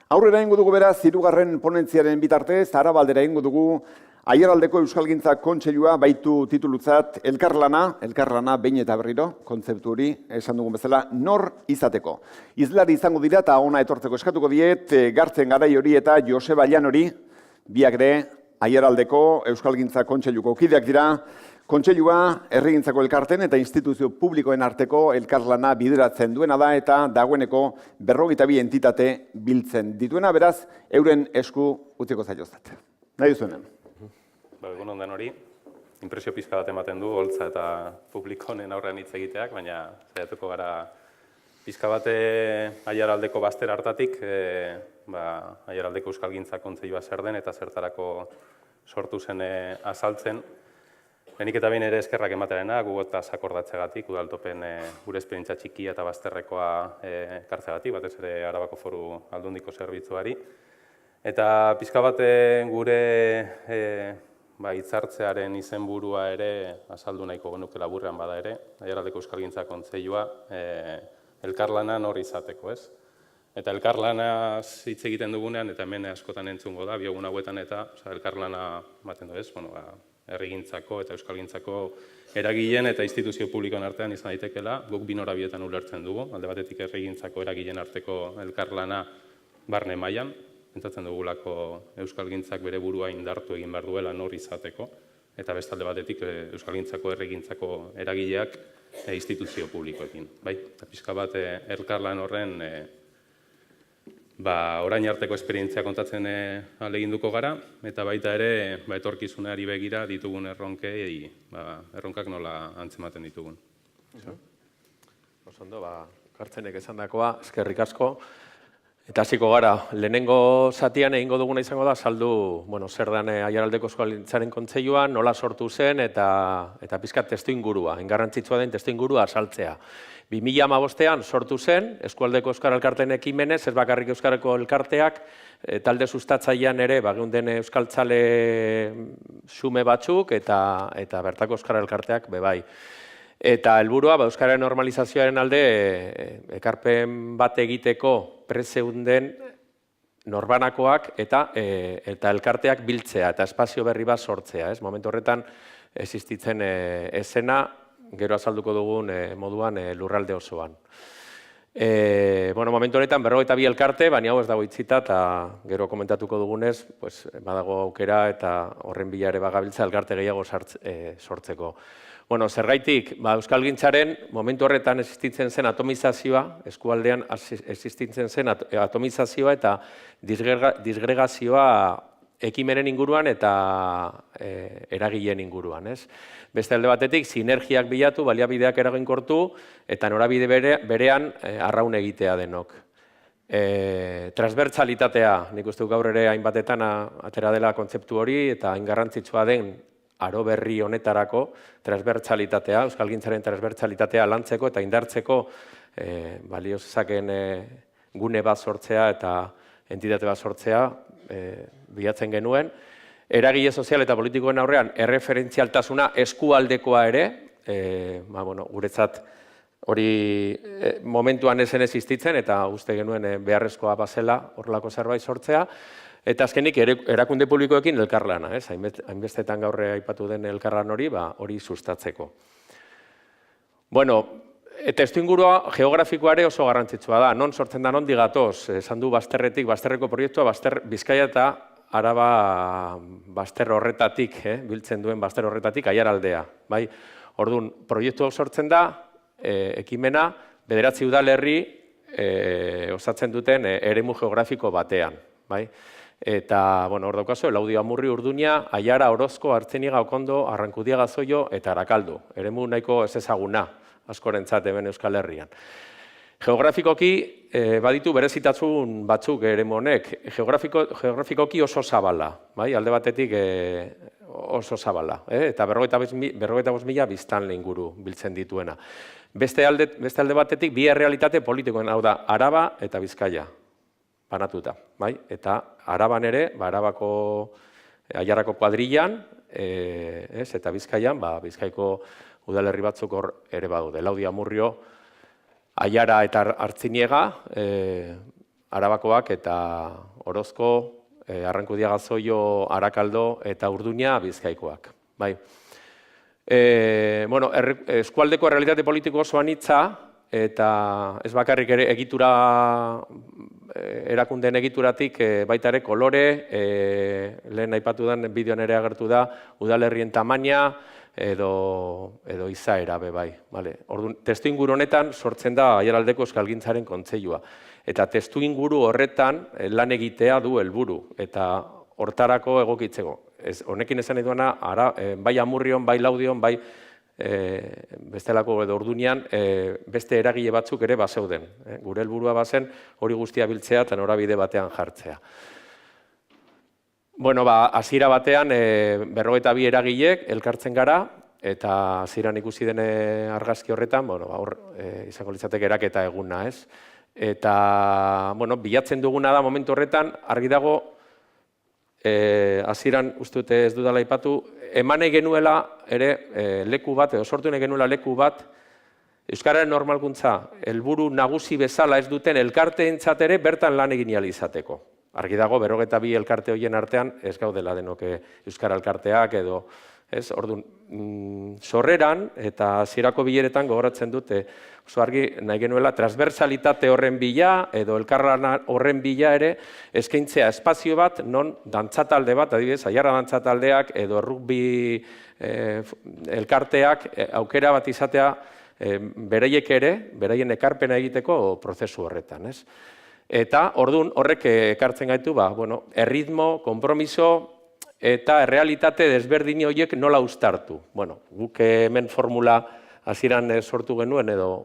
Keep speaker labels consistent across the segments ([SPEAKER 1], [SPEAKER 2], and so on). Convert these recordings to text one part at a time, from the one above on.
[SPEAKER 1] Aurrera egingo dugu beraz, hirugarren ponentziaren bitartez, Arabaldera egingo dugu Aiaraldeko Euskalgintza Kontseilua baitu titulutzat elkarlana behin eta berriro, kontzeptu hori, esan dugun bezala, nor izateko. Izlari izango dira eta ona etortzeko eskatuko diet, Gartzen Garai hori eta Joseba Jan hori, biak ere Aiaraldeko Euskalgintza Kontseiluko kideak dira. Kontseilua herrigintzako elkarten eta instituzio publikoen arteko elkarlana bideratzen duena da eta dagoeneko 42 entitate biltzen dituena, beraz, euren esku utziko zaiozat. Nahi duzuenen.
[SPEAKER 2] Egun ondan hori, inpresio pizka bat ematen du, holtza eta publiko honen aurrean hitz egiteak, baina saiatuko gara pizka bat Aiaraldeko bazter hartatik, Aiaraldeko Euskalgintza Kontseilua zer den eta zertarako sortu zen azaltzen. Lehenik eta behin ere eskerrak ematearena, gugotaz akordatzeagatik, udaltopen gure esperientzia txikia eta bazterrekoa ekartzeagatik, batez ere Arabako Foru Aldundiko zerbitzuari. Eta pizka bat gure hitzartzearen izenburua ere azaldu nahiko genuke laburrean bada ere, Aiaraldeko Euskalgintza Kontseilua elkarlana nor izateko, ez? Eta elkarlanaz hitz egiten dugunean, eta hemen askotan entzungo da, biogun hauetan eta elkarlana ematen du ez, herrigintzako eta euskalgintzako eragileen eta instituzio publikoen artean izan daitekela, guk bi norabietan ulertzen dugu, alde batetik herrigintzako eragileen arteko elkarlana barne mailan, pentsatzen dugulako euskalgintzak bere burua indartu egin behar duela nor izateko, eta beste alde batetik euskalgintzako herrigintzako eragileak instituzio publikoekin. Eta pixka bat elkarlan horren orain arteko esperientzia kontatzen ahaleginduko gara, eta baita ere etorkizunari begira ditugun erronkei, erronkak nola antzematen ditugun.
[SPEAKER 3] Osondo, Gartzenek esandakoa, eskerrik asko. Eta hasiko gara, lehenengo zatian egingo duguna izango da, saldu, zer den Aiaraldeko Euskalgintzaren Kontseilua, nola sortu zen eta pizkat testuingurua, garrantzitsua den testuingurua azaltzea. 2015an sortu zen, Eskualdeko Euskara Elkarteen ekimenez, ez bakarrik Euskarako elkarteak, talde sustatzailean ere, geunden euskaltzale xume batzuk eta bertako Euskara Elkarteak bebai. Eta helburua, Euskararen normalizazioaren alde, ekarpen bat egiteko prezeunden norbanakoak eta elkarteak biltzea eta espazio berri bat sortzea. Momentu horretan, existitzen esena, gero azalduko dugun moduan lurralde osoan. Momentu honetan 42 elkarte, baina hau ez dago itzita eta gero komentatuko dugunez, badago aukera eta horren bila ere bagabiltza elkarte gehiago sortzeko. Zergaitik, Euskalgintzaren momentu horretan existitzen zen atomizazioa, eskualdean existitzen zen atomizazioa eta disgregazioa ekimenen inguruan eta eragileen inguruan. Beste alde batetik, sinergiak bilatu, baliabideak eraginkortu eta norabide berean arraun egitea denok. Transbertsalitatea, nik uste gaur ere hainbatetan atera dela kontzeptu hori eta hain garrantzitsua den aro berri honetarako transbertsalitatea, Euskalgintzaren transbertsalitatea lantzeko eta indartzeko balio zezaken gune bat sortzea eta entitate bat sortzea bilatzen genuen. Eragile sozial eta politikoen aurrean erreferentzialtasuna eskualdekoa ere, guretzat hori momentuan ezen existitzen eta uste genuen beharrezkoa bazela horrelako zerbait sortzea. Eta azkenik erakunde publikoekin elkarlana, hainbestetan gaur aipatu den elkarlan hori sustatzeko. Testuingurua geografikoa ere oso garrantzitsua da, non sortzen da nondik gatoz, esan du bazterreko proiektua, Bizkaia eta Araba bazter horretatik, biltzen duen bazter horretatik Aiaraldea. Orduan, proiektu hau sortzen da, ekimena, 9 udalerri osatzen duten eremu geografiko batean. Eta, hor daukazu, Laudio, Amurri, Urduña, Aiara, Orozko, Artziniega, Okondo, Arrankudiaga, Zoio eta Arakaldu. Eremu nahiko ez ezaguna, askorentzat hemen Euskal Herrian. Geografikoki baditu berezitasun batzuk eremu honek. Geografikoki oso zabala, alde batetik oso zabala. Eta 45.000 biztanle inguru biltzen dituena. Beste alde batetik bi errealitate politikoen, hau da, Araba eta Bizkaia. Banatuta, eta Araban ere, Aiarako kuadrillan, eta Bizkaian, Bizkaiko udalerri batzuk hor ere badude. Laudio, Amurrio, Aiara eta Artziniega, Arabakoak eta Orozko, Arrankudiaga Zoio, Arakaldo eta Urduña Bizkaikoak. Bai. Eskualdeko errealitate politiko oso anitza, eta ez bakarrik ere egitura, erakundeen egituratik baita ere kolore, lehen aipatu den bideoan ere agertu da, udalerrien tamaina edo izaera be bai. Testu inguru honetan sortzen da Aiaraldeko Euskalgintzaren Kontseilua. Eta testu inguru horretan lan egitea du helburu eta hortarako egokitzeko. Honekin esan nahi duena, bai Amurrion, bai Laudion, bai bestelako edo Orduñan beste eragile batzuk ere bazeuden. Gure helburua bazen hori guztia biltzea eta norabide batean jartzea. Hasiera batean 52 eragilek elkartzen gara eta hasieran ikusi den argazki horretan, izango litzateke eraketa eguna, ez? Eta, bilatzen duguna da momentu horretan, argi dago, hasieran uste dute ez dudala aipatu, eman genuela ere leku bat, edo sortu genuela leku bat, Euskararen normalkuntza helburu nagusi bezala ez duten elkarteentzat ere bertan lan egin ahal izateko. Argi dago, 52 elkarte horien artean ez gaudela denok Euskara elkarteak edo, ez, orduan, sorreran eta hasierako bileretan gogoratzen dute, oso argi nahi genuela transversalitate horren bila edo elkarlana horren bila ere eskaintzea espazio bat non dantzatalde bat, adibidez, Aiarra dantzataldeak edo rugby elkarteak aukera bat izatea beraiek ere, beraien ekarpena egiteko prozesu horretan, ez? Eta orduan horrek ekartzen gaitu, erritmo, konpromiso eta errealitate desberdin horiek nola uztartu. Guk hemen formula hasieran sortu genuen edo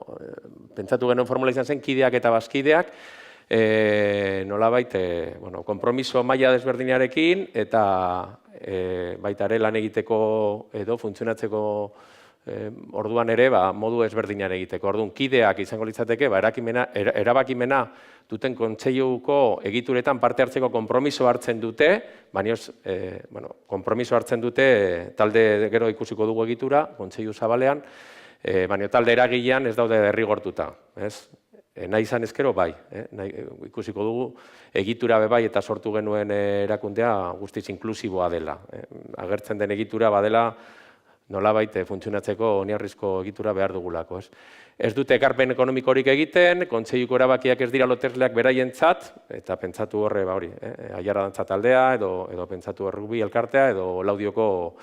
[SPEAKER 3] pentsatu genuen formula izan zen kideak eta bazkideak, nolabait konpromiso maila desberdinarekin eta baita ere lan egiteko edo funtzionatzeko orduan ere modu ezberdinan egiteko. Orduan kideak izango litzateke erabakimena duten kontseiluko egituretan parte hartzeko konpromiso hartzen dute, baina konpromiso hartzen dute talde gero ikusiko dugu egitura, kontseilu zabalean, baina talde eragilean ez daude derrigortuta. Nahi izan ezkero bai, ikusiko dugu egitura bai eta sortu genuen erakundea guztiz inklusiboa dela. Agertzen den egitura badela nolabait funtzionatzeko oinarrizko egitura behar dugulako. Ez dute ekarpen ekonomikorik egiten, kontseiluko erabakiak ez dira lotesleak beraientzat, eta pentsatu horre, Aiarra dantza taldea, edo pentsatu rugby elkartea, edo Laudioko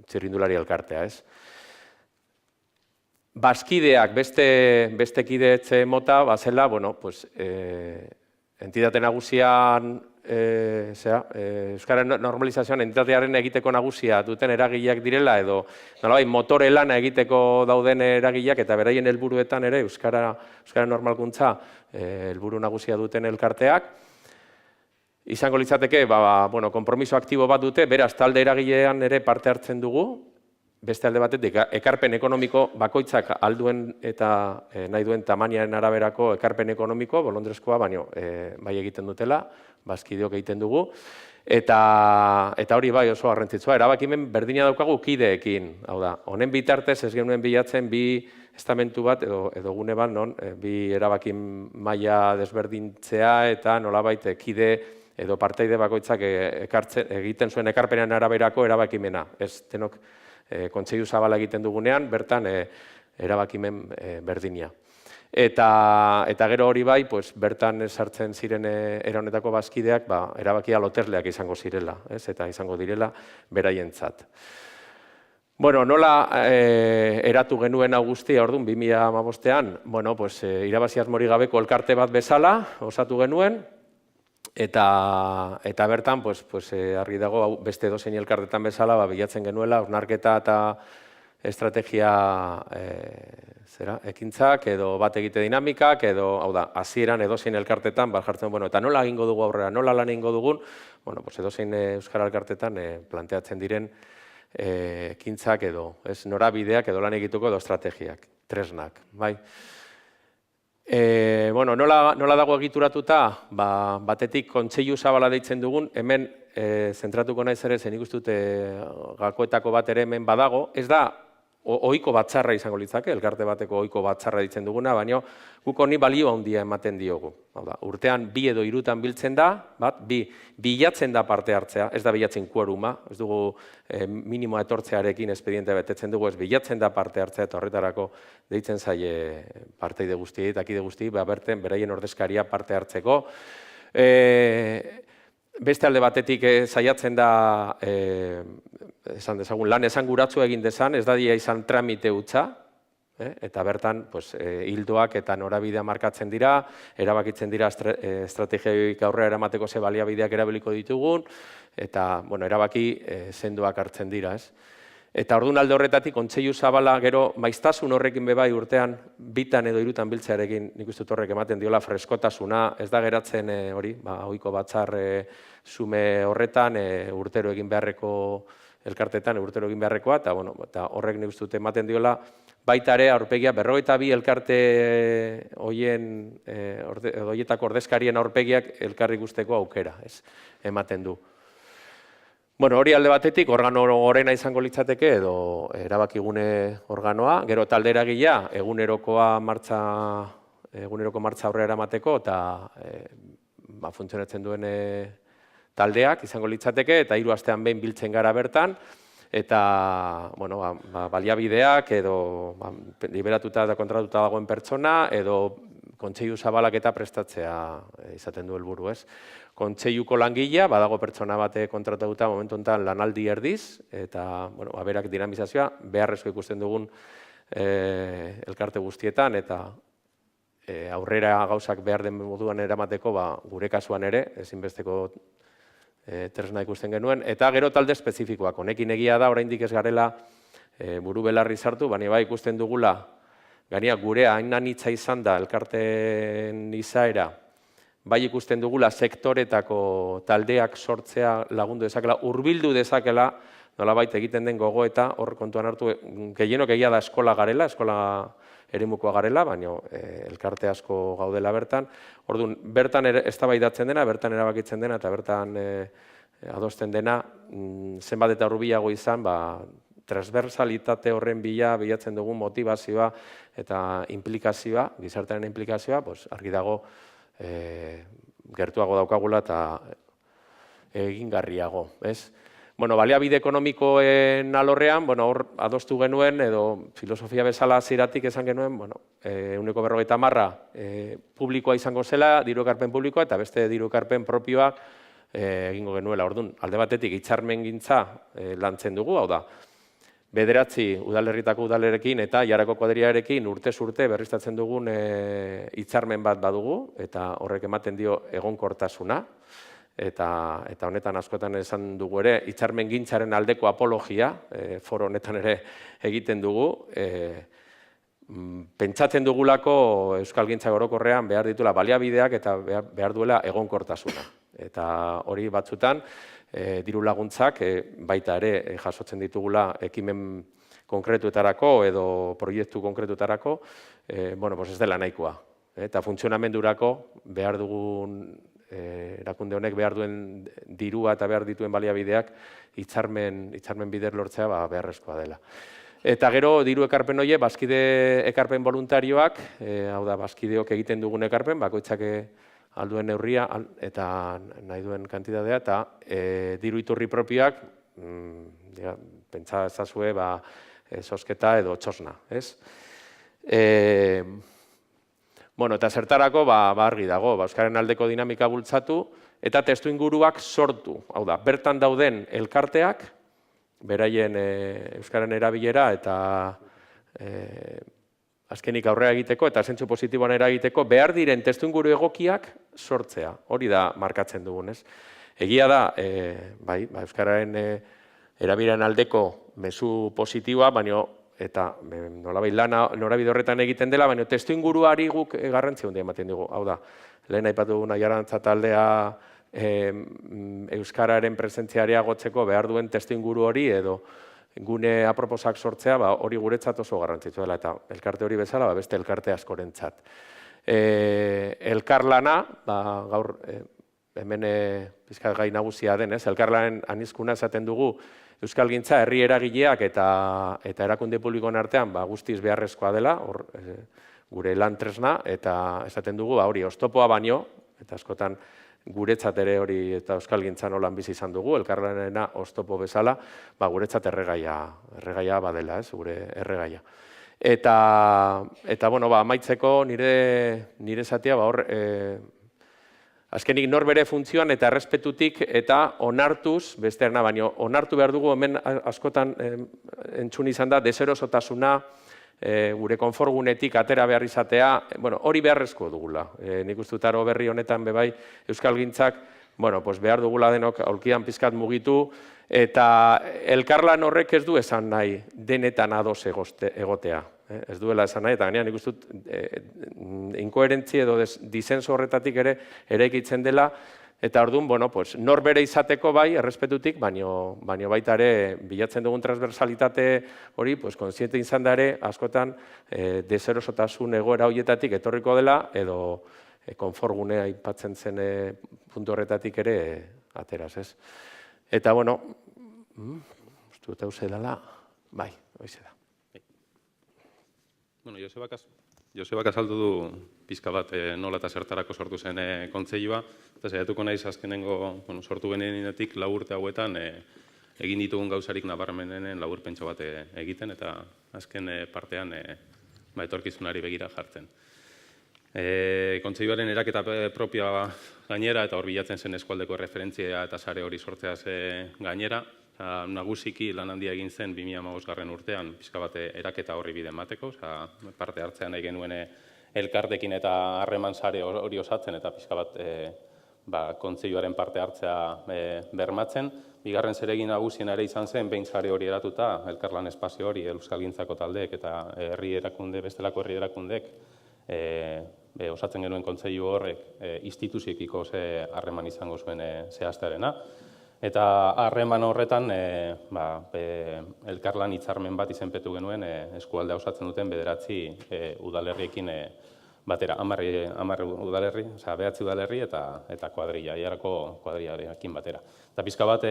[SPEAKER 3] txirrindulari elkartea, ez? Bazkideak beste kidetze mota, bazela, entitate nagusian, Euskara normalizazioan entitatearen egiteko nagusia duten eragileak direla edo nolabait motore lana egiteko dauden eragileak eta beraien helburuetan ere Euskara normalkuntza helburu nagusia duten elkarteak. Izango litzateke, konpromiso aktibo bat dute, beraz talde eragilean ere parte hartzen dugu, beste alde batetik ekarpen ekonomiko bakoitzak alduen eta nahi duen tamainaren araberako ekarpen ekonomiko, bolondrezkoa, baina bai egiten dutela, bazkideok egiten dugu, eta hori bai oso garrantzitsua, erabakimen berdina daukagu kideekin, hau da, honen bitartez ez genuen bilatzen bi estamentu bat edo gune bat, non, bi erabakin maila desberdintzea eta nolabait kide edo parteide bakoitzak egiten zuen ekarpenean araberako erabakimena, ez denok kontseilu zabala egiten dugunean, bertan erabakimen berdina. Eta gero hori bai, bertan sartzen ziren era honetako bazkideak erabakia lotesleak izango zirela, eta izango direla beraientzat. Nola eratu genuen hau guztia, orduan, 2015an, irabazi asmorik gabeko elkarte bat bezala osatu genuen, eta bertan, argi dago, beste edozein elkartetan bezala, bilatzen genuela, hausnarketa eta estrategia ekintzak edo bat egite dinamikak edo, hau da, hasieran edozein elkartetan, jartzen, eta nola egingo dugu aurrera, nola lan egingo dugun, edozein euskara elkartetan planteatzen diren ekintzak edo, norabideak edo lan egituko edo estrategiak, tresnak, bai. Nola dago egituratuta, batetik kontseilu zabala deitzen dugun, hemen zentratuko naiz ere, zen ikustute gakoetako bat ere hemen badago, ez da ohiko batzarra izango litzake, elkarte bateko ohiko batzarra ditzen duguna, baina guk honi balio handia ematen diogu. Hau da, urtean 2 edo 3 biltzen da, bilatzen da parte hartzea, ez da bilatzen quoruma, ez dugu minimoa etortzearekin espediente betetzen dugu, ez bilatzen da parte hartzea eta horretarako deitzen zaie parteide guztiei, akide guztiei, berten beraien ordezkaria parte hartzeko. Beste alde batetik saiatzen da, esan dezagun, lan esanguratsua egin dezan, ez da dia izan tramite hutsa, eta bertan hildoak eta norabidea markatzen dira, erabakitzen dira estrategioik aurrera eramateko ze baliabideak erabiliko ditugun, eta erabaki sendoak hartzen dira. Eta orduan alde horretatik, kontseilu zabala gero maiztasun horrekin bebai urtean 2 edo 3 biltzearekin nik uste dut horrek ematen diola freskotasuna, ez da geratzen ohiko batzar sume horretan urtero egin beharreko elkartetan, urtero egin beharrekoa, eta horrek nik uste dut ematen diola baita ere aurpegia 42 elkarte horietako ordezkarien aurpegiak elkarri guzteko aukera ematen du. Hori alde batetik, organo gorena izango litzateke edo erabakigune organoa, gero talde eragilea eguneroko martxa aurrera eramateko eta funtzionatzen duen taldeak izango litzateke eta 3 astean behin biltzen gara bertan eta baliabideak edo liberatuta eta kontratuta dagoen pertsona edo kontseilu zabalak eta prestatzea izaten du helburu, ez? Kontseiluko langilea, badago pertsona bate kontratatuta momentu honetan lanaldi erdiz, eta berak dinamizazioa beharrezko ikusten dugun elkarte guztietan, eta aurrera gauzak behar den moduan eramateko gure kasuan ere, ezinbesteko tresna ikusten genuen, eta gero talde espezifikoak. Honekin egia da, oraindik ez garela buru belarri sartu, baina ikusten dugula, gainera gurea hain anitza izan da elkarteen izaera, bai ikusten dugula sektoretako taldeak sortzea lagundu dezakela, hurbildu dezakela, nolabait egiten den gogoeta, hor kontuan hartu, gehienok egia da eskola garela, eskola eremukoa garela, baina elkarte asko gaudela bertan. Orduan, bertan eztabaidatzen dena, bertan erabakitzen dena, eta bertan adosten dena, zenbat eta hurbilago izan, transversalitate horren bilatzen dugun motivazioa eta implikazioa, gizartearen implikazioa, argi dago gertuago daukagula eta egingarriago, ez? Baliabide ekonomikoen alorrean, hor adostu genuen, edo filosofia bezala ziratik esan genuen, 150 publikoa izango zela, diru ekarpen publikoa, eta beste diru ekarpen propioa egingo genuela. Orduan, alde batetik hitzarmen gintza lantzen dugu, hau da, 9 udalerritako udalerekin eta Jarako kuadriarekin urtez urte berriztatzen dugun hitzarmen bat badugu, eta horrek ematen dio egonkortasuna, eta honetan askotan esan dugu ere, hitzarmen gintzaren aldeko apologia, foro honetan ere egiten dugu, pentsatzen dugulako Euskalgintza orokorrean behar ditula baliabideak eta behar duela egonkortasuna. Eta hori batzutan, diru laguntzak baita ere jasotzen ditugula ekimen konkretuetarako edo proiektu konkretuetarako, ez dela nahikoa. Eta funtzionamendurako behar dugun, erakunde honek behar duen dirua eta behar dituen baliabideak hitzarmen bidez lortzea beharrezkoa dela. Eta gero diru ekarpen horiek, bazkide ekarpen voluntarioak, hau da, bazkideok egiten dugun ekarpen, bakoitzak alduen neurria eta nahi duen kantitatea, eta diru iturri propioak, pentsa ezazue, sosketa edo txosna, ez? Eta zertarako, argi dago, Euskaren aldeko dinamika bultzatu, eta testu inguruak sortu, hau da, bertan dauden elkarteak, beraien Euskaren erabilera eta azkenik aurrera egiteko eta zentzu positiboan eragiteko behar diren testuinguru egokiak sortzea. Hori da markatzen dugun, ez? Egia da, Euskararen erabileran aldeko mezu positiboa, eta nolabait lana norabide horretan egiten dela, baina testuinguruari guk garrantzia handia ematen dugu. Hau da, lehen aipatu duguna Jarantza taldea Euskararen presentziaria gotzeko behar duen testuinguru hori edo gune aproposak sortzea, hori guretzat oso garrantzitsua dela, eta elkarte hori bezala, beste elkarte askorentzat. Elkarlana, gaur hemen pizkat gai nagusia den, elkarlanen anizkuna esaten dugu, euskalgintza herri eragileak eta erakunde publikoen artean guztiz beharrezkoa dela, gure lan tresna, eta esaten dugu, hori, oztopoa baino, eta askotan guretzat ere hori eta euskalgintza nolan bizi izan dugu, elkarlanena oztopo bezala, guretzat erregaia badela, gure erregaia. Eta bueno, amaitzeko nire zatia, hor, azkenik norbere funtzioan eta errespetutik eta onartuz, bestearna, baina onartu behar dugu, hemen askotan entzun izan da, deserosotasuna, gure konforgunetik atera behar izatea, hori beharrezko dugula. Nik uste dut aro berri honetan bebai Euskalgintzak behar dugula denok aulkidan pizkat mugitu, eta elkarlan horrek ez du esan nahi denetan ados egotea. Ez duela esan nahi, eta ganean nik uste dut inkoherentzi edo disenso horretatik ere eraikitzen dela, eta orduan, norbere izateko bai, errespetutik, baino baita ere bilatzen dugun transversalitate hori, kontziente izan da ere, askotan deserosotasun egoera horietatik etorriko dela, edo konforgunea aipatzen zen puntu horretatik ere ateraz, ez? Eta, uste dut hauze dela, bai, hoize da.
[SPEAKER 2] Josebak azaldu du pizka bat nola eta zertarako sortu zen kontseilua, eta saiatuko naiz azkenengo sortu genenetik 4 urte hauetan egin ditugun gauzarik nabarmenenen laburpentxo bat egiten, eta azken partean etorkizunari begira jartzen. Kontseiluaren eraketa propioa gainera, eta hor bilatzen zen eskualdeko referentzia eta sare hori sortzeaz gainera, nagusiki lan handia egin zen 2015 urtean, pizka bat eraketa horri bide emateko, parte hartzean nahi genuen elkartekin eta harreman sare hori osatzen, eta pizka bat kontseiluaren parte hartzea bermatzen. Bigarren zeregin nagusien ere izan zen, behin sare hori eratuta, elkarlan espazio hori, Euskalgintzako taldeek eta bestelako herri erakundek osatzen genuen kontseilu horrek instituzioekiko ze harreman izango zuen zehaztearena. Eta harreman horretan elkarlan hitzarmen bat izenpetu genuen eskualdea osatzen duten 9 udalerriekin batera, 10 udalerri, 9 udalerri eta kuadrilla, Aiarako kuadrillarekin batera. Eta pizka bat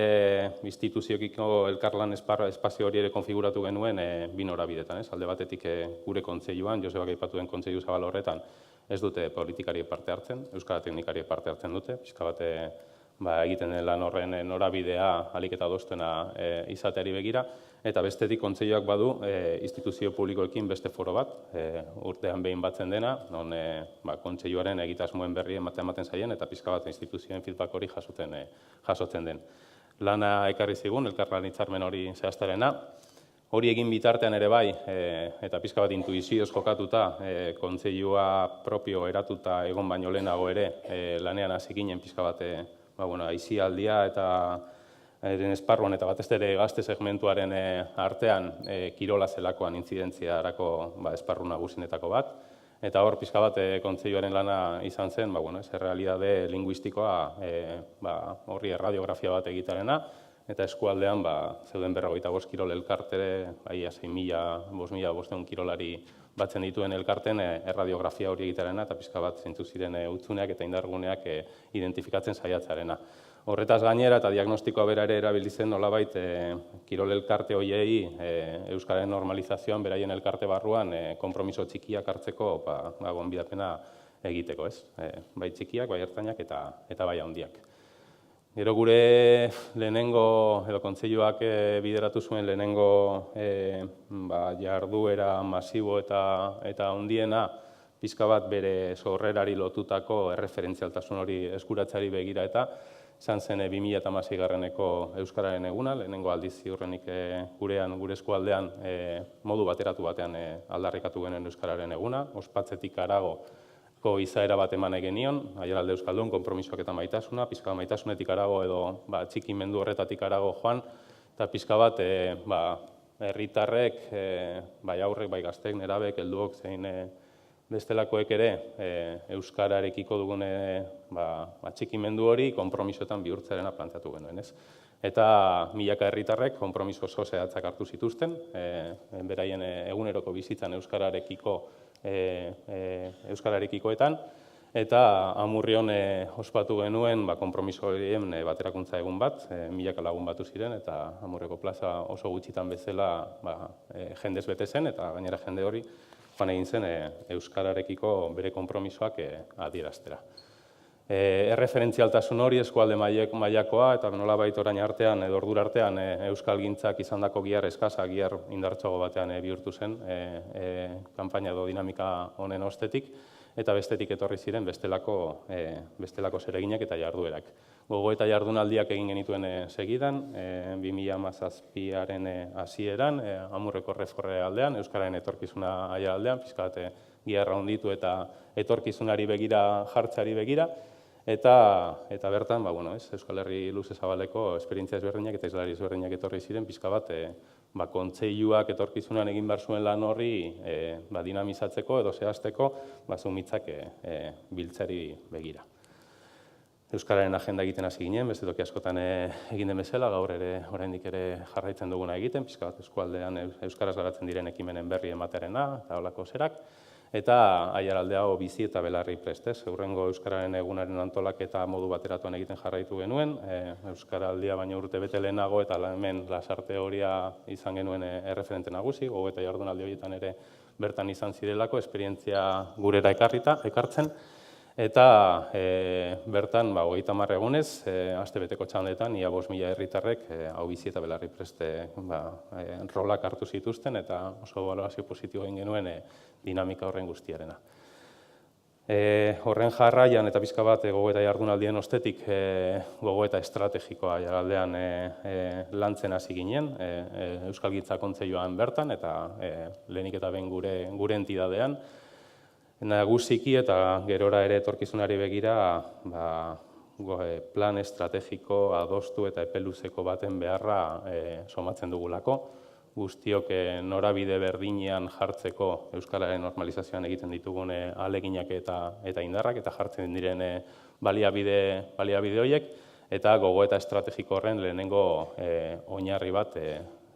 [SPEAKER 2] instituzioekiko elkarlan espazio hori ere konfiguratu genuen 2 norabidetan, alde batetik gure kontseiluan, Josebak aipatu den kontseilu zabal horretan, ez dute politikari parte hartzen, euskara teknikari parte hartzen dute, pizka bat egiten den lan horren norabidea ahalik eta adostena izateari begira, eta bestetik kontseiluak badu instituzio publikoekin beste foro bat, urtean behin batzen dena, non kontseiluaren egitasmoen berri ematen zaien, eta pizka bat instituzioen feedback hori jasotzen den. Lana ekarri zigun, elkarlan hitzarmen hori zehaztarena, hori egin bitartean ere bai, eta pizka bat intuizioz jokatuta, kontseilua propio eratuta egon baino lehenago ere, lanean hasi ginen pizka bat aisialdia eta esparruan eta batez ere gazte segmentuaren artean kirola zelakoan intzidentziarako esparru nagusinetako bat. Eta hor pizka bat kontseiluaren lana izan zen, errealitate linguistikoa horri erradiografia bat egitarena, eta eskualdean zeuden 45 kirol elkartere, 6.000, 5.500 kirolari batzen dituen elkarten erradiografia hori egitarena, eta pizka bat zeintzuk ziren hutsuneak eta indarguneak identifikatzen saiatzarena. Horretaz gainera eta diagnostikoa bera ere erabilizen nolabait kirol elkarte horiei euskararen normalizazioan beraien elkarte barruan konpromiso txikiak hartzeko gonbidapena egiteko, ez? Bai txikiak, bai ertainak eta bai handiak. Gero gure lehenengo, edo kontseiluak bideratu zuen lehenengo jarduera masibo eta handiena, pizka bat bere sorrerari lotutako erreferentzialtasun hori eskuratzeari begira eta izan zen 2016-eko Euskararen eguna, lehenengo aldiz ziurrenik gure eskualdean modu bateratu batean aldarrikatu genuen Euskararen eguna, ospatzetik harago izaera bat eman genion, Aiaralde Euskaldun, konpromisoak eta maitasuna, pizka maitasunetik harago edo txikimendu horretatik harago joan, eta pizka bat herritarrek, bai aurrek, bai gazteek, nerabek, helduok, zein bestelakoek ere euskararekiko dugun txikimendu hori konpromisoetan bihurtzarena planteatu genuen, ez? Eta milaka herritarrek konpromiso oso zehatzak hartu zituzten, beraien eguneroko bizitzan euskararekikoetan, eta Amurrion ospatu genuen konpromiso horien baterakuntza egun bat, milaka lagun batu ziren, eta Amurreko plaza oso gutxitan bezala jendez bete zen, eta gainera jende hori joan egin zen euskararekiko bere konpromisoak adieraztera. Erreferentzialtasun hori eskualde mailakoa eta nolabait orain artean edo ordura artean euskalgintzak izandako gihar eskasa, gihar indartsuago batean bihurtu zen kanpaina edo dinamika honen ostetik, eta bestetik etorri ziren bestelako zereginak eta jarduerak. Gogoeta jardunaldiak egin genituen segidan, 2017aren hasieran, Amurreko Reforre aldean, euskararen etorkizuna aia aldean, pixka bat giharra honditu eta etorkizunari begira, jartzeari begira, eta bertan, Euskal Herri luze zabaleko esperientzia ezberdinak eta izlari ezberdinak etorri ziren, pixka bat, kontseiluak etorkizunan egin behar zuen lan horri dinamizatzeko edo zehazteko, zumitzak biltzari begira. Euskararen agenda egiten hasi ginen, beste toki askotan egin den bezala, gaur ere oraindik ere jarraitzen duguna egiten, pixka bat eskualdean euskaraz garatzen diren ekimenen berri ematerena eta holako zerak, eta aiaralde hau bizi eta belarri prest, hurrengo euskararen egunaren antolaketa modu bateratuan egiten jarraitu genuen, euskaraldia baino urte bete lehenago eta hemen Lasarte Horia izan genuen erreferente nagusi, gogoeta jardunaldi horietan ere bertan izan zirelako, esperientzia gurera ekartzen, eta bertan, 30 egunez, astebeteko txandetan, ia 5.000 herritarrek hau bizi eta belarri preste rolak hartu zituzten, eta oso balorazio positibo egin genuen dinamika horren guztiarena. Horren jarraian eta pixka bat gogoeta jardunaldien ostetik gogoeta estrategikoa jaraldean lantzen hasi ginen, Euskalgintza Kontseiluan bertan, eta lehenik eta behin gure entidadean, nagusiki eta gerora ere etorkizunari begira plan estrategiko adostu eta epeluzeko baten beharra somatzen dugulako. Guztiok norabide berdinean jartzeko euskararen normalizazioan egiten ditugun ahaleginak eta indarrak eta jartzen diren baliabide horiek, eta gogoeta estrategiko horren lehenengo oinarri bat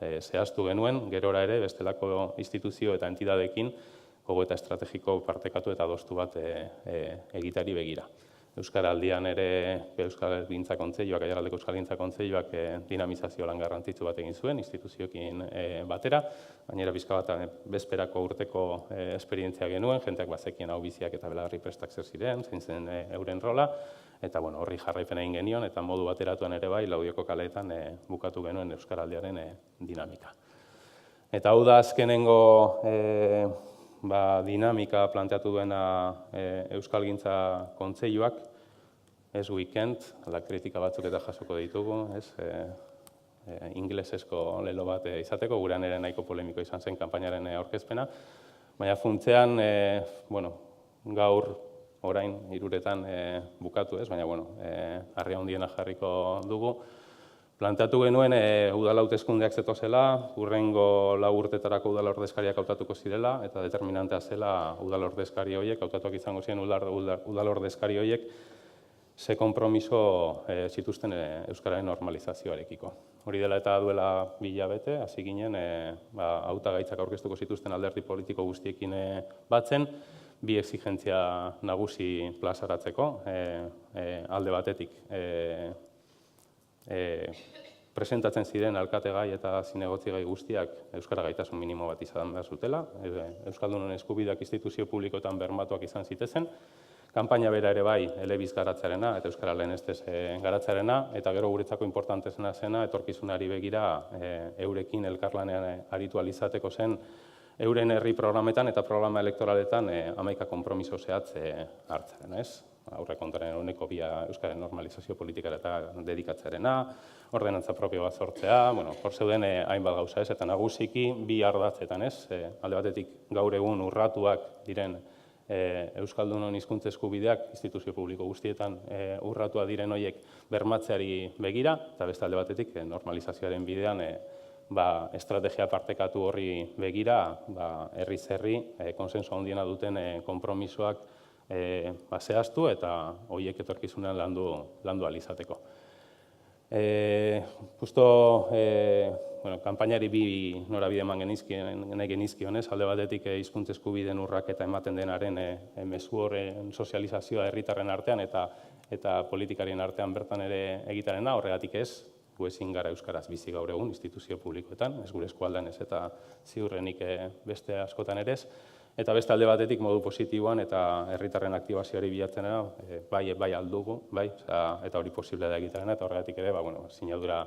[SPEAKER 2] zehaztu genuen, gerora ere bestelako instituzio eta entidadeekin gogoeta estrategiko partekatu eta adostu bat egiteari begira. Euskaraldian ere Euskalgintza Kontseiluak, Aiaraldeko Euskalgintza Kontseiluak dinamizazio lan garrantzitsu bat egin zuen, instituzioekin batera, gainera pixka bat bezperako urteko esperientzia genuen, jenteak bazekien hau biziak eta belarri prestak zer ziren, zein zen euren rola, eta horri jarraipen egin genion, eta modu bateratuan ere bai, Laudioko kaleetan bukatu genuen Euskaraldiaren dinamika. Eta hau da azkenengo dinamika planteatu duena Euskalgintza Kontseiluak, ez weekend, ala kritika batzuk eta jasoko ditugu, ingelesezko lelo bat izateko, gurean ere nahiko polemiko izan zen kanpainaren aurkezpena, baina funtzean, gaur, orain, 3 bukatu ez, baina, harria handiena jarriko dugu, planteatu genuen udal hauteskundeak zetozela, hurrengo 4 urtetarako udal ordezkariak hautatuko zirela, eta determinantea zela udal ordezkari horiek, hautatuak izango ziren udal ordezkari horiek, ze konpromiso zituzten euskararen normalizazioarekiko. Hori dela eta duela 2 hilabete, hasi ginen, hautagaitzak aurkeztuko zituzten alderdi politiko guztiekin batzen, 2 exigentzia nagusi plazaratzeko, alde batetik, presentatzen ziren alkategai eta zinegotzigai guztiak euskara gaitasun minimo bat izan behar zutela, Euskaldunon eskubideak instituzio publikoetan bermatuak izan zitezen, kanpaina bera ere bai elebiz garatzarena eta euskara lehenestez garatzarena, eta gero guretzako importantezena zena etorkizunari begira eurekin elkarlanean aritu alizateko zen euren herri programetan eta programa elektoraletan 11 konpromiso zehatz hartzaren, ez? Aurrekontaren ehuneko 2 euskararen normalizazio politikara eta dedikatzarena, ordenantza propio bat sortzea, hor zeuden hainbat gauza ez, eta nagusiki 2 ardatzetan ez, alde batetik gaur egun urratuak diren Euskaldunon hizkuntza eskubideak instituzio publiko guztietan urratua diren horiek bermatzeari begira, eta beste alde batetik normalizazioaren bidean estrategia partekatu horri begira, herriz herri, konsensu handiena duten konpromisoak zehaztu eta horiek etorkizunean landu alizateko. Justo, kanpainari bi norabide eman nahi genizkion, alde batetik hizkuntza eskubideen urraketa ematen denaren mezu horren sozializazioa herritarren artean eta politikarien artean bertan ere egitarena, horregatik ez, gu ezin gara euskaraz bizi gaur egun instituzio publikoetan, ez gure eskualdean ez eta ziurrenik beste askotan ere ez. Eta beste alde batetik modu positiboan eta herritarren aktibazioari bilatzena bai aldugu, eta hori posible da egitarena, eta horregatik ere, sinadura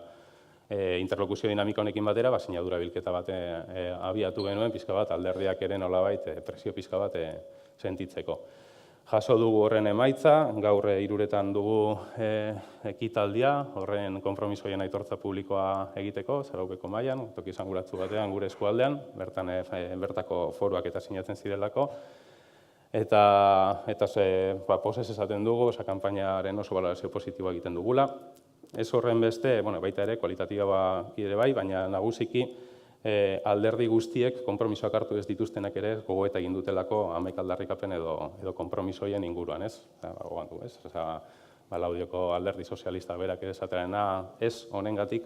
[SPEAKER 2] interlokuzio dinamika honekin batera, sinadura bilketa bat abiatu genuen, pizka bat alderdiak ere nolabait presio pizka bat sentitzeko. Jaso dugu horren emaitza, gaur 3:00 dugu ekitaldia, horren konpromisoien aitortza publikoa egiteko, Zaraupeko mailan, toki esanguratsu batean gure eskualdean, bertako foruak eta sinatzen zirelako. Eta pozez esaten dugu, kanpainaren oso balorazio positiboa egiten dugula. Ez horren beste, baita ere, kualitatiba ere bai, baina nagusiki alderdi guztiek konpromisoak hartu ez dituztenak ere gogoeta egin dutelako 11 aldarrikapen edo konpromisoien inguruan, ez? Gogoandu, ez? Laudioko alderdi sozialista berak ere esaterena ez honengatik,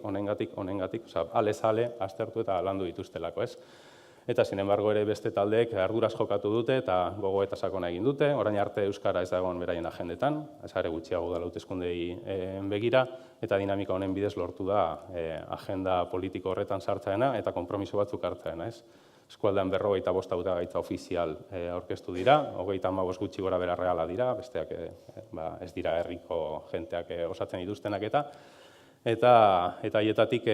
[SPEAKER 2] ale aztertu eta landu dituztelako, ez? Eta, sin embargo, ere beste taldeek arduraz jokatu dute eta gogoeta sakona egin dute. Orain arte euskara ez dagoen beraien agendetan, ez are gutxiago da hauteskundei begira, eta dinamika honen bidez lortu da agenda politiko horretan sartzaena eta konpromiso batzuk hartzaena, ez? Eskualdean 45 hautagaitza ofizial aurkeztu dira, 35 gutxi gora bera reala dira, besteak ez dira herriko jenteak osatzen dituztenak eta haietatik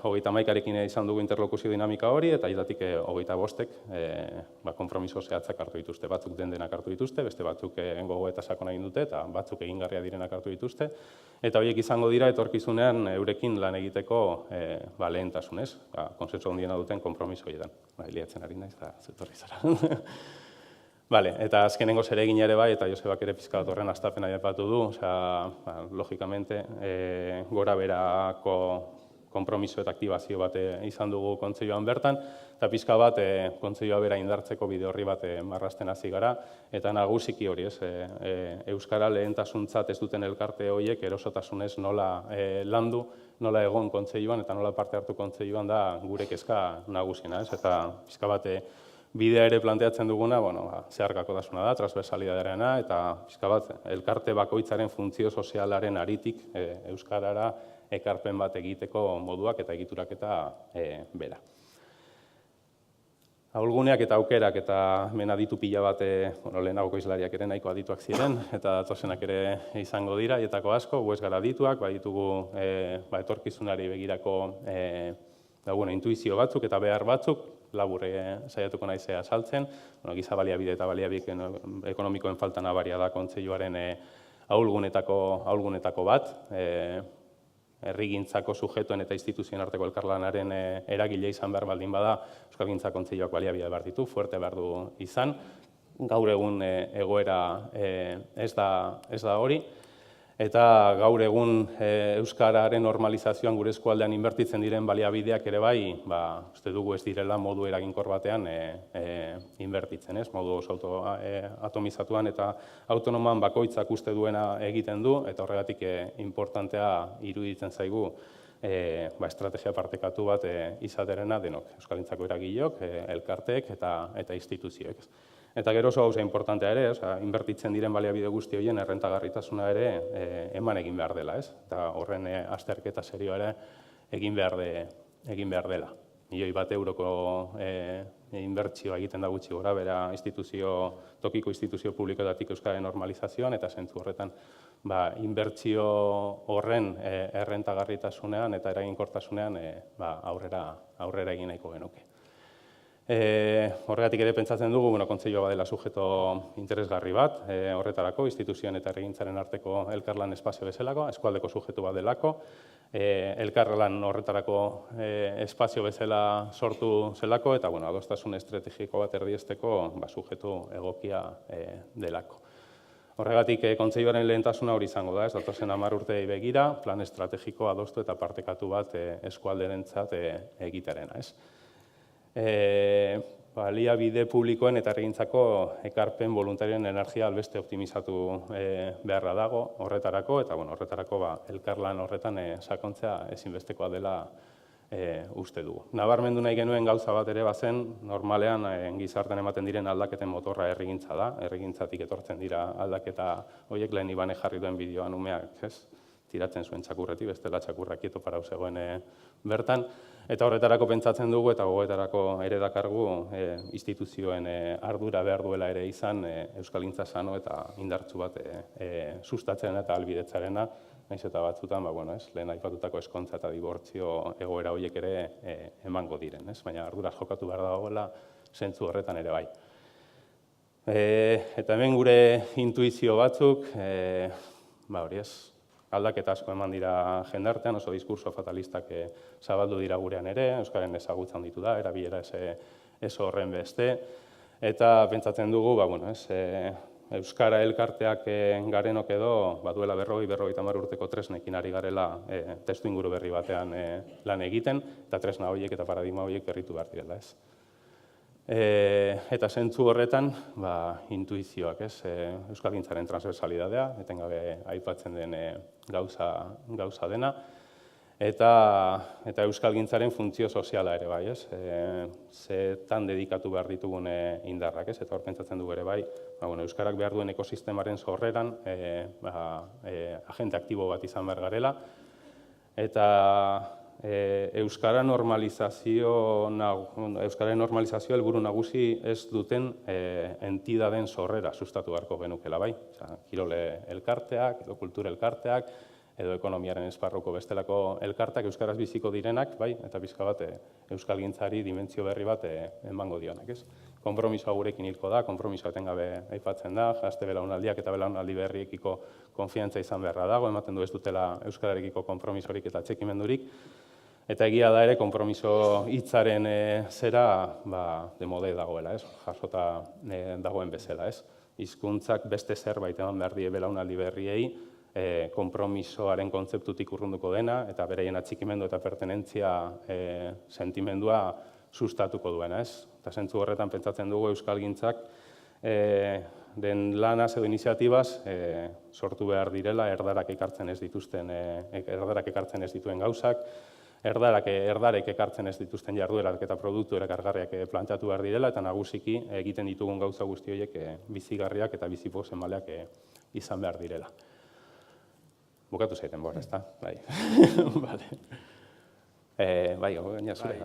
[SPEAKER 2] 31arekin izan dugu interlokuzio dinamika hori, eta haietatik 25ek konpromiso zehatzak hartu dituzte. Batzuk dendenak hartu dituzte, beste batzuk gogoeta sakona egin dute, eta batzuk egingarria direnak hartu dituzte. Eta horiek izango dira etorkizunean eurekin lan egiteko lehentasunez, konsensu handiena duten konpromisoietan. Liatzen ari naiz, eta zutorri zara. Eta azkenengo zeregin ere bai, eta Josebak ere pizka bat horren astapena aipatu du, logikamente, gora berako konpromiso eta aktibazio bat izan dugu kontseiluan bertan, eta pizka bat kontseilua bera indartzeko bide horri bat marrazten hasi gara, eta nagusiki hori, euskara lehentasuntzat ez duten elkarte horiek erosotasunez nola landu, nola egon kontseiluan eta nola parte hartu kontseiluan da gure kezka nagusiena, eta pizka bat bidea ere planteatzen duguna, zeharkakotasuna da, transversalidadearena, eta pizka bat elkarte bakoitzaren funtzio sozialaren aritik euskarara ekarpen bat egiteko moduak eta egiturak eta bera. Ahulguneak eta aukerak eta hemen aditu pila bat, lehenagoko izlariak ere nahiko adituak ziren, eta datozenak ere izango dira, etako asko, gu ez gara adituak, baditugu etorkizunari begirako intuizio batzuk eta behar batzuk, labur saiatuko naizea saltzen, giza baliabide eta baliabide ekonomikoen falta nabaria da kontseiluaren ahulgunetako bat, herrigintzako sujetuen eta instituzioen arteko elkarlanaren eragile izan behar baldin bada, Euskalgintza Kontseiluak baliabide behar ditu, fuerte behar du izan, gaur egun egoera ez da hori, eta gaur egun euskararen normalizazioan gure eskualdean inbertitzen diren baliabideak ere bai, uste dugu ez direla modu eraginkor batean inbertitzen, modu oso atomizatuan eta autonoman bakoitzak uste duena egiten du, eta horregatik importantea iruditzen zaigu estrategia partekatu bat izaterena denok, Euskalgintzako eragileok, elkarteek eta instituzioek. Eta gero oso gauza importantea ere, inbertitzen diren baliabide guzti horien errentagarritasuna ere eman egin behar dela, eta horren azterketa serioa ere egin behar dela. €1 inbertsioa egiten da gutxi gora, bera tokiko instituzio publikoetatik euskararen normalizazioan, eta zentzu horretan inbertsio horren errentagarritasunean eta eraginkortasunean aurrera egin nahiko genuke. Horregatik ere pentsatzen dugu, kontseilua badela sujeto interesgarri bat, horretarako, instituzioen eta erregintzaren arteko elkarlan espazio bezalako, eskualdeko sujetu bat delako, elkarlan horretarako espazio bezala sortu zelako, eta adostasun estrategiko bat erdiesteko sujetu egokia delako. Horregatik kontseiluaren lehentasuna hori izango da, ez datozen 10 urtei begira, plan estrategiko adostu eta partekatu bat eskualderentzat egitearena, ez? baliabide publikoen eta herrigintzako ekarpen voluntarioen energia albeste optimizatu beharra dago horretarako, eta horretarako elkarlan horretan sakontzea ezinbestekoa dela uste dugu. Nabarmendu nahi genuen gauza bat ere bazen, normalean gizartean ematen diren aldaketen motorra herrigintza da, herrigintzatik etortzen dira aldaketa horiek lehen Ibane jarri duen bideoan umeak, tiratzen zuen txakurretik, bestela txakurra kieto parau zegoen bertan, eta horretarako pentsatzen dugu eta gogoetarako ere dakargu instituzioen ardura behar duela ere izan euskalgintza sano eta indartsu bat sustatzen eta ahalbidetzarena, naiz eta batzutan, lehen aipatutako eskontza eta dibortzio egoera horiek ere emango diren, baina arduraz jokatu behar dagoela zentzu horretan ere bai. Eta hemen gure intuizio batzuk, aldaketa asko eman dira jendartean, oso diskurso fatalistak zabaldu dira gurean ere, euskaren ezagutza handitu da, erabilera ez horren beste, eta pentsatzen dugu, euskara elkarteak garenok edo, duela 40-50 urteko tresnekin ari garela testu inguru berri batean lan egiten, eta tresna horiek eta paradigma horiek berritu behar direla, ez. Eta zentzu horretan, intuizioak, euskalgintzaren transversalidadea, etengabe aipatzen den gauza dena, eta euskalgintzaren funtzio soziala ere bai, zetan dedikatu behar ditugun indarrak, eta hor pentsatzen dugu ere bai, euskarak behar duen ekosistemaren sorreran agente aktibo bat izan behar garela, eta Euskararen normalizazio helburu nagusi ez duten entidaden sorrera sustatu beharko genukela bai. Kirol elkarteak, edo kultur elkarteak, edo ekonomiaren esparruko bestelako elkarteak euskaraz biziko direnak, bai, eta pixka bat euskalgintzari dimentsio berri bat emango dionak, ez? Konpromisoa gurekin hilko da, konpromisoa etengabe aipatzen da, gazte belaunaldiak eta belaunaldi berriekiko konfiantza izan beharra dago, ematen du ez dutela euskararekiko konpromisorik eta atxikimendurik, eta egia da ere, konpromiso hitzaren zera demode dagoela, jasota dagoen bezala. Hizkuntzak beste zerbait eman behar die belaunaldi berriei, konpromisoaren kontzeptutik urrunduko dena, eta bereien atxikimendu eta pertenentzia sentimendua sustatuko duena. Eta zentzu horretan pentsatzen dugu euskalgintzak den lanaz edo iniziatibaz sortu behar direla erdarak ekartzen ez dituen gauzak, erdarek ekartzen ez dituzten jarduerak eta produktu erakargarriak planteatu behar direla, eta nagusiki egiten ditugun gauza guzti horiek bizigarriak eta bizipozen maleak izan behar direla. Bukatu zaiten bor, ezta? Bai. Bai, gaina zure.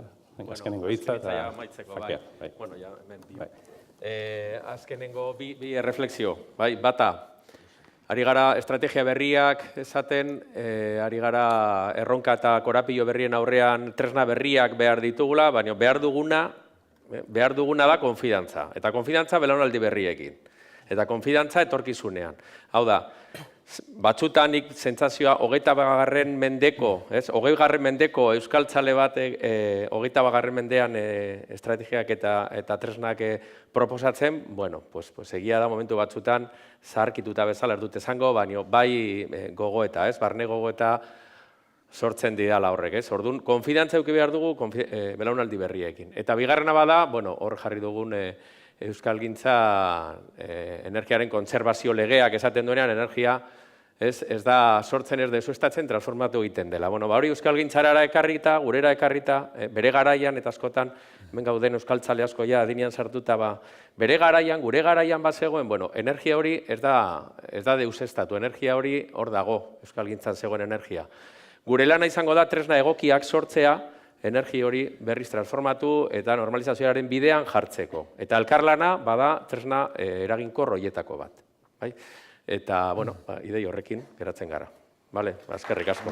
[SPEAKER 2] Azkenengo hitza eta...
[SPEAKER 3] Azkenengo bi erreflexio, bata. Ari gara estrategia berriak esaten, ari gara erronka eta korapilo berrien aurrean tresna berriak behar ditugula, baina behar duguna da konfidantza. Eta konfidantza belaunaldi berriekin. Eta konfidantza etorkizunean. Hau da, batzutan nik sentsazioa 20. mendeko, 20. mendeko euskaltzale bat 20. mendean estrategiak eta tresnak proposatzen, egia da momentu batzutan zaharkituta bezala ez dut esango, baina bai gogoeta, barne gogoeta sortzen didala horrek, Orduan, konfidantza eduki behar dugu belaunaldi berriekin. Eta bigarrena bada, hor jarri dugun euskalgintza energiaren kontserbazio legeak esaten duenean, energia ez da sortzen ez desuestatzen, transformatu egiten dela. Hori euskalgintzarara ekarrita, gurera ekarrita, bere garaian, eta askotan, hemen gauden euskaltzale asko ja, adinean sartuta, bere garaian, gure garaian bat zegoen, energia hori ez da deusestatu, energia hori hor dago, euskalgintzan zegoen energia. Gure lana izango da tresna egokiak sortzea, energia hori berriz transformatu eta normalizazioaren bidean jartzeko. Eta elkarlana bada tresna eraginkor horietako bat. Eta, idei horrekin geratzen gara. Eskerrik asko.